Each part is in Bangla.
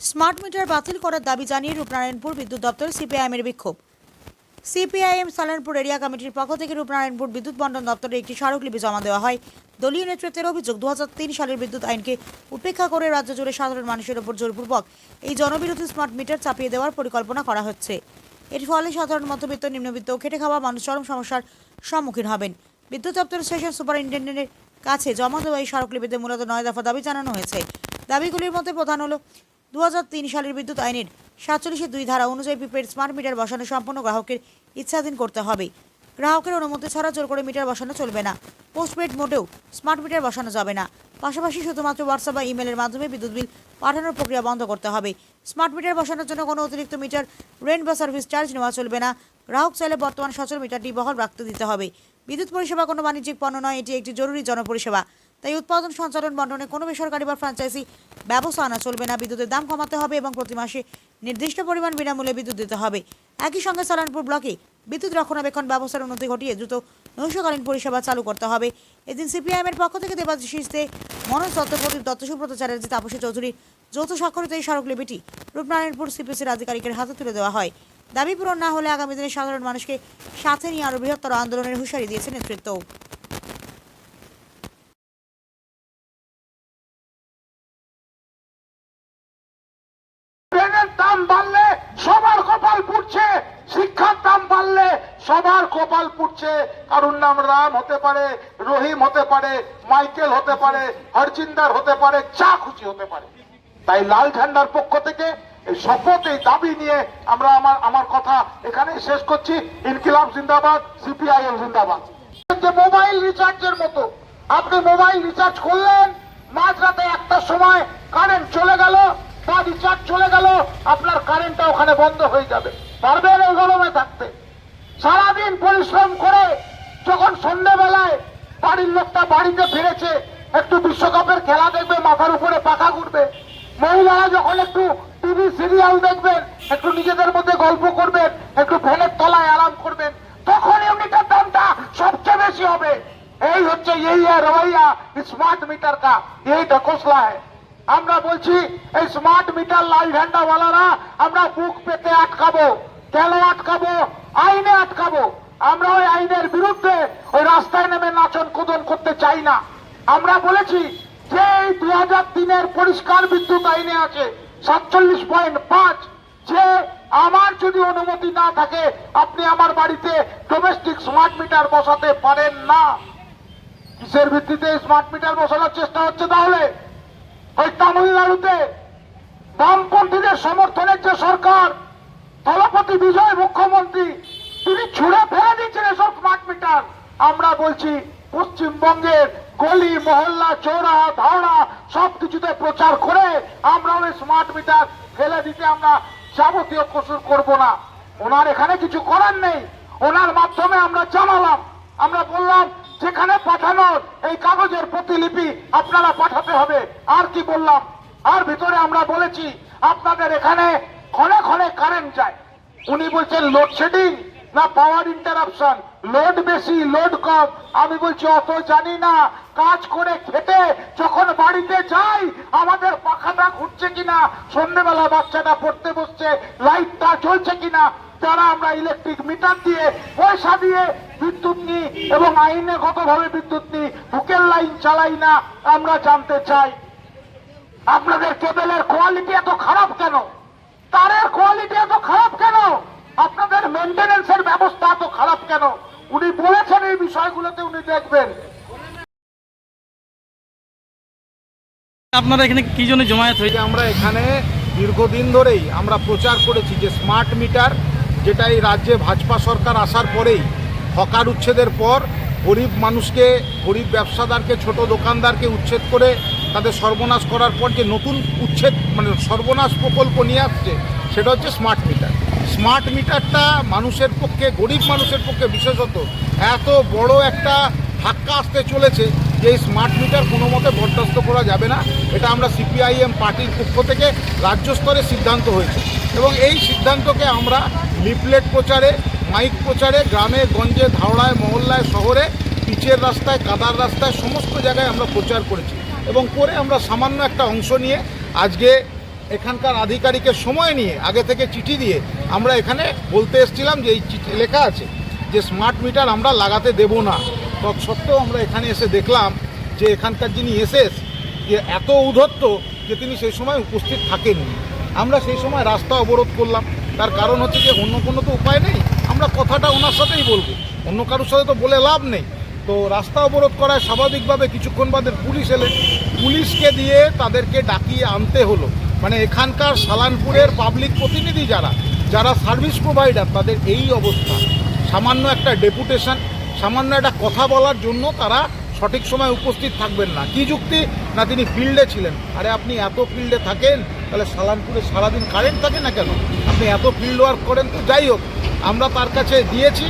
স্মার্ট মিটার বাতিল করার দাবি জানিয়ে রূপনারায়ণপুর বিদ্যুৎ দপ্তরে সিপিআইএমের বিক্ষোভ। সিপিআইএম সালানপুর এরিয়া কমিটির পক্ষ থেকে রূপনারায়ণপুর বিদ্যুৎ বন্টন দপ্তরে একটি স্মারকলিপি জমা দেওয়া হয়। দলীয় নেতৃত্বের অভিযোগ, 2003 সালের বিদ্যুৎ আইনকে উপেক্ষা করে রাজ্য জুড়ে সাধারণ মানুষের ওপর জোরপূর্বক এই জনবিরোধী স্মার্ট মিটার চাপিয়ে দেওয়ার পরিকল্পনা করা হচ্ছে। এর ফলে সাধারণ মধ্যবিত্ত, নিম্নবিত্ত ও খেটে খাওয়া মানুষ চরম সমস্যার সম্মুখীন হবেন। বিদ্যুৎ দপ্তরের সেশন সুপারিনটেন্ডেন্টের কাছে জমা দেওয়া এই স্মারকলিপিতে মূলত 9 দফা দাবি জানানো হয়েছে। দাবিগুলির মধ্যে প্রধান হল 2003 সালের বিদ্যুৎ আইনের 47(2) ধারা অনুযায়ী প্রিপেড স্মার্ট মিটার বসানো সম্পূর্ণ গ্রাহকের ইচ্ছাধীন করতে হবে। গ্রাহকের অনুমতি ছাড়া জোর করে মিটার বসানো চলবে না। পোস্টপেড মোডেও স্মার্ট মিটার বসানো যাবে না। পাশাপাশি শুধুমাত্র হোয়াটসঅ্যাপ বা ইমেলের মাধ্যমে বিদ্যুৎ বিল পাঠানোর প্রক্রিয়া বন্ধ করতে হবে। স্মার্ট মিটার বসানোর জন্য কোনো অতিরিক্ত মিটার রেন্ট বা সার্ভিস চার্জ নেওয়া চলবে না। গ্রাহক চাইলে বর্তমান সচল মিটারটি বহাল রাখতে দিতে হবে। বিদ্যুৎ পরিষেবা কোনো বাণিজ্যিক পণ্য নয়, এটি একটি জরুরি জনপরিষেবা। তাই উৎপাদন, সঞ্চালন, বন্টনে কোনো বেসরকারি বা ফ্র্যাঞ্চাইজি ব্যবস্থা আনা চলবে না। বিদ্যুতের দাম কমাতে হবে এবং প্রতি মাসে নির্দিষ্ট পরিমাণ বিনামূল্যে বিদ্যুৎ দিতে হবে। একই সঙ্গে সালানপুর ব্লকে বিদ্যুৎ রক্ষণাবেক্ষণ ব্যবস্থার উন্নতি ঘটিয়ে দ্রুত নৈশকালীন পরিষেবা চালু করতে হবে। এদিন সিপিআইএমের পক্ষ থেকে দেবাশিস দে, মনোজ দত্ত, প্রদীপ দত্ত, সুব্রত চ্যাটার্জি, তাপসী চৌধুরীর যৌথ স্বাক্ষরিত এই স্মারকলিপিটি রূপনারায়ণপুর সিপিসির আধিকারিকের হাতে তুলে দেওয়া হয়। দাবি পূরণ না হলে আগামী দিনে সাধারণ মানুষকে সাথে নিয়ে আরও বৃহত্তর আন্দোলনের হুঁশিয়ারি দিয়েছে নেতৃত্ব। দাম বাড়লে সবার কপাল পুড়ছে, শিক্ষার দাম বাড়লে সবার কপাল পুড়ছে। কারুর নাম রাম হতে পারে, রহিম হতে পারে, মাইকেল হতে পারে, হরজিন্দার হতে পারে, যা খুশি হতে পারে। তাই লাল ঝান্ডার পক্ষ থেকে এই শপথ, এই দাবি নিয়ে আমরা আমার কথা এখানেই শেষ করছি। ইনকিলাব জিন্দাবাদ, সিপিআইএম জিন্দাবাদ। মোবাইল রিচার্জের মতো আপনি মোবাইল রিচার্জ করলেন, মাঝরাতে 1টার সময় কারেন্ট চলে গেল বা রিচার্জ চলে গেল, আপনার কারেন্টটা ওখানে বন্ধ হয়ে যাবে। পারবেন এই গরমে থাকতে? সারাদিন পরিশ্রম করে যখন সন্ধ্যেবেলায় বাড়ির লোকটা বাড়িতে ফিরেছে, একটু বিশ্বকাপের খেলা দেখবে, মাথার উপরে পাখা ঘুরবে। মহিলারা যখন একটু টিভি সিরিয়াল দেখবেন, একটু নিজেদের মধ্যে গল্প করবেন, একটু ফ্যানের তলায় আরাম করবেন, তখন ইউনিটের দামটা সবচেয়ে বেশি হবে। এই হচ্ছে এই রवैया স্মার্ট মিটার কা, এই ঢকোসলা है। আমরা বলছি এই স্মার্ট মিটার লাল ঝান্ডা ওয়ালারা আমরা বুক পেতে আটকাবো। কেন আটকাবো? আইনে আটকাবো। আমরা ওই আইনের বিরুদ্ধে ওই রাস্তায় নেমে নাচন কুদন করতে চাই না। আমরা বলেছি যে এই 2003-এর পরিষ্কার বিদ্যুৎ আইনে আছে 47.5, যে আমার যদি অনুমতি না থাকে আপনি আমার বাড়িতে ডোমেস্টিক স্মার্ট মিটার বসাতে পারেন না। কিসের ভিত্তিতে স্মার্ট মিটার বসানোর চেষ্টা হচ্ছে তাহলে? ওই তামিলনাড়ুতে বামপন্থীদের সমর্থনের যে সরকার, দলপতি বিজয় মুখ্যমন্ত্রী, তিনি ছুড়ে ফেলে দিচ্ছেন এসব স্মার্ট মিটার। আমরা বলছি পশ্চিমবঙ্গের গলি মহল্লা, চৌরাহা, ধাওড়া সবকিছুতে প্রচার করে আমরা ওই স্মার্ট মিটার ফেলে দিতে আমরা যাবতীয় কসুর করব না। ওনার এখানে কিছু করার নেই, ওনার মাধ্যমে আমরা জানালাম, আমরা বললাম যেখানে পাঠানোর এই কাগজের প্রতিলিপি আপনারা পাঠাতে হবে। আর কি বললাম? আর ভিতরে আমরা বলেছি আপনাদের এখানে ক্ষণে ক্ষণে কারেন্ট যায়। উনি বলছেন লোডশেডিং না পাওয়ার ইন্টারাপশন, লোড বেশি লোড কম। আমি বলছি অত জানি না, কাজ করে খেটে যখন বাড়িতে যাই আমাদের পাখাটা ঘুরছে কিনা, সন্ধ্যেবেলা বাচ্চাটা পড়তে বসছে লাইটটা জ্বলছে কিনা, যারা আমরা ইলেকট্রিক মিটার দিয়ে পয়সা দিয়ে বিদ্যুৎ নিই এবং আইনগতভাবে বিদ্যুৎ নিই, বুকের লাইন চালাই না, আমরা জানতে চাই আপনাদের কেবলের কোয়ালিটি এত খারাপ কেন? তারের কোয়ালিটি এত খারাপ কেন? আপনাদের মেইনটেনেন্সের ব্যবস্থা এত খারাপ কেন? উনি বলেছেন এই বিষয়গুলোতে উনি দেখবেন। আপনারা এখানে কি জন্য জমায়েত হয়েছে? আমরা এখানে দীর্ঘদিন ধরেই আমরা প্রচার করেছি যে স্মার্ট মিটার, যেটা এই রাজ্যে ভাজপা সরকার আসার পরেই হকার উচ্ছেদের পর গরিব মানুষকে, গরিব ব্যবসাদারকে, ছোট দোকানদারকে উচ্ছেদ করে তাদের সর্বনাশ করার পর যে নতুন উচ্ছেদ মানে সর্বনাশ প্রকল্প নিয়ে আসছে, সেটা হচ্ছে স্মার্ট মিটার। স্মার্ট মিটারটা মানুষের পক্ষে, গরিব মানুষের পক্ষে বিশেষত এত বড় একটা ধাক্কা আসতে চলেছে যে এই স্মার্ট মিটার কোনো মতে বরদাস্ত করা যাবে না। এটা আমরা সিপিআইএম পার্টির পক্ষ থেকে রাজ্য স্তরে সিদ্ধান্ত হয়েছে এবং এই সিদ্ধান্তকে আমরা লিফলেট প্রচারে, মাইক প্রচারে, গ্রামে গঞ্জে, ধাওড়ায়, মহল্লায়, শহরে, পিচের রাস্তায়, কাদার রাস্তায়, সমস্ত জায়গায় আমরা প্রচার করেছি এবং করে আমরা সামান্য একটা অংশ নিয়ে আজকে এখানকার আধিকারিকের সময় নিয়ে আগে থেকে চিঠি দিয়ে আমরা এখানে বলতে এসেছিলাম যে এই চিঠি লেখা আছে যে স্মার্ট মিটার আমরা লাগাতে দেব না। তৎসত্ত্বেও আমরা এখানে এসে দেখলাম যে এখানকার যিনি এসএস যে এত উদ্ধত্ত যে তিনি সেই সময় উপস্থিত থাকেননি। আমরা সেই সময় রাস্তা অবরোধ করলাম। তার কারণ হচ্ছে যে অন্য কোনো তো উপায় নেই, আমরা কথাটা ওনার সাথেই বলবো, অন্য কারোর সাথে তো বলে লাভ নেই। তো রাস্তা অবরোধ করায় স্বাভাবিকভাবে কিছুক্ষণ বাদে পুলিশ এলেন, পুলিশকে দিয়ে তাদেরকে ডাকিয়ে আনতে হলো। মানে এখানকার সালানপুরের পাবলিক প্রতিনিধি যারা সার্ভিস প্রোভাইডার তাদের এই অবস্থা। সামান্য একটা ডেপুটেশন, সামান্য একটা কথা বলার জন্য তারা সঠিক সময় উপস্থিত থাকবেন না। কি যুক্তি না তিনি ফিল্ডে ছিলেন। আরে আপনি এত ফিল্ডে থাকেন তাহলে সালানপুরে সারাদিন কারেন্ট থাকে না কেন? আপনি এত ফিল্ড ওয়ার্ক করেন। তো যাই হোক, আমরা তার কাছে দিয়েছি।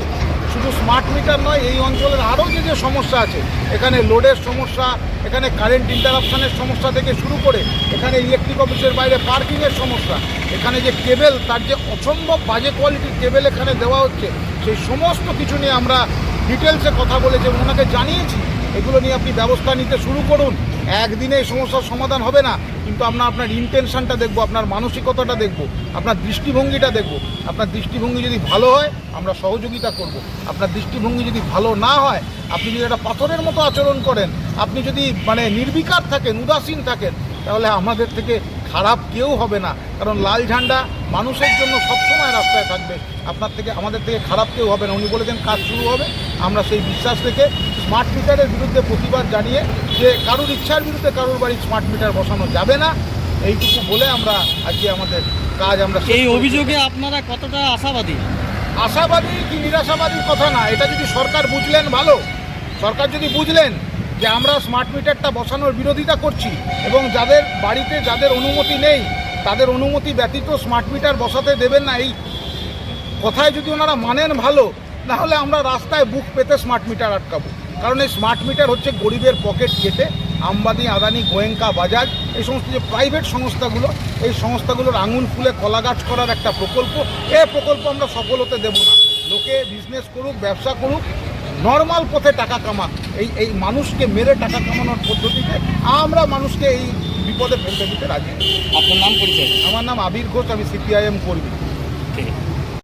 শুধু স্মার্ট মিটার নয়, এই অঞ্চলের আরও যে সমস্যা আছে, এখানে লোডের সমস্যা, এখানে কারেন্ট ইন্টারাপশনের সমস্যা থেকে শুরু করে এখানে ইলেকট্রিক অফিসের বাইরে পার্কিংয়ের সমস্যা, এখানে যে কেবেল তার যে অসম্ভব বাজে কোয়ালিটির কেবেল এখানে দেওয়া হচ্ছে, সেই সমস্ত কিছু নিয়ে আমরা ডিটেলসে কথা বলেছি এবং ওনাকে জানিয়েছি এগুলো নিয়ে আপনি ব্যবস্থা নিতে শুরু করুন। একদিনে এই সমস্যার সমাধান হবে না, কিন্তু আমরা আপনার ইন্টেনশনটা দেখব, আপনার মানসিকতাটা দেখব, আপনার দৃষ্টিভঙ্গিটা দেখব। আপনার দৃষ্টিভঙ্গি যদি ভালো হয় আমরা সহযোগিতা করব। আপনার দৃষ্টিভঙ্গি যদি ভালো না হয়, আপনি যদি একটা পাথরের মতো আচরণ করেন, আপনি যদি নির্বিকার থাকেন, উদাসীন থাকেন, তাহলে আমাদের থেকে খারাপ কেউ হবে না। কারণ লাল ঝান্ডা মানুষের জন্য সবসময় রাস্তায় থাকবে, আমাদের থেকে খারাপ কেউ হবে না। উনি বলেছেন কাজ শুরু হবে, আমরা সেই বিশ্বাস রেখে স্মার্ট মিটারের বিরুদ্ধে প্রতিবাদ জানিয়ে যে কারোর ইচ্ছার বিরুদ্ধে কারোর বাড়ি স্মার্ট মিটার বসানো যাবে না, এইটুকু বলে আমরা আজকে আমাদের কাজ আমরা এই অভিযোগে আপনারা কতটা আশাবাদী? আশাবাদী কি নিরাশাবাদীর কথা না, এটা যদি সরকার বুঝলেন ভালো। সরকার যদি বুঝলেন যে আমরা স্মার্ট মিটারটা বসানোর বিরোধিতা করছি এবং যাদের বাড়িতে যাদের অনুমতি নেই তাদের অনুমতি ব্যতীত স্মার্ট মিটার বসাতে দেবেন না, এই কথায় যদি ওনারা মানেন ভালো, নাহলে আমরা রাস্তায় বুক পেতে স্মার্ট মিটার আটকাবো। কারণ এই স্মার্ট মিটার হচ্ছে গরিবের পকেট কেটে আম্বানি, আদানি, গোয়েঙ্কা, বাজাজ, এই সমস্ত যে প্রাইভেট সংস্থাগুলো, এই সংস্থাগুলোর আঙুল ফুলে কলা গাছ করার একটা প্রকল্প। এই প্রকল্প আমরা সফল হতে দেবো না। লোকে বিজনেস করুক, ব্যবসা করুক, নর্মাল পথে টাকা কামাক। এই মানুষকে মেরে টাকা কামানোর পদ্ধতিতে আমরা মানুষকে এই বিপদে ফেলতে দিতে রাজি। আপনার নাম পরিচয়? আমার নাম আবির ঘোষ, আমি সিপিআইএম কর্মী।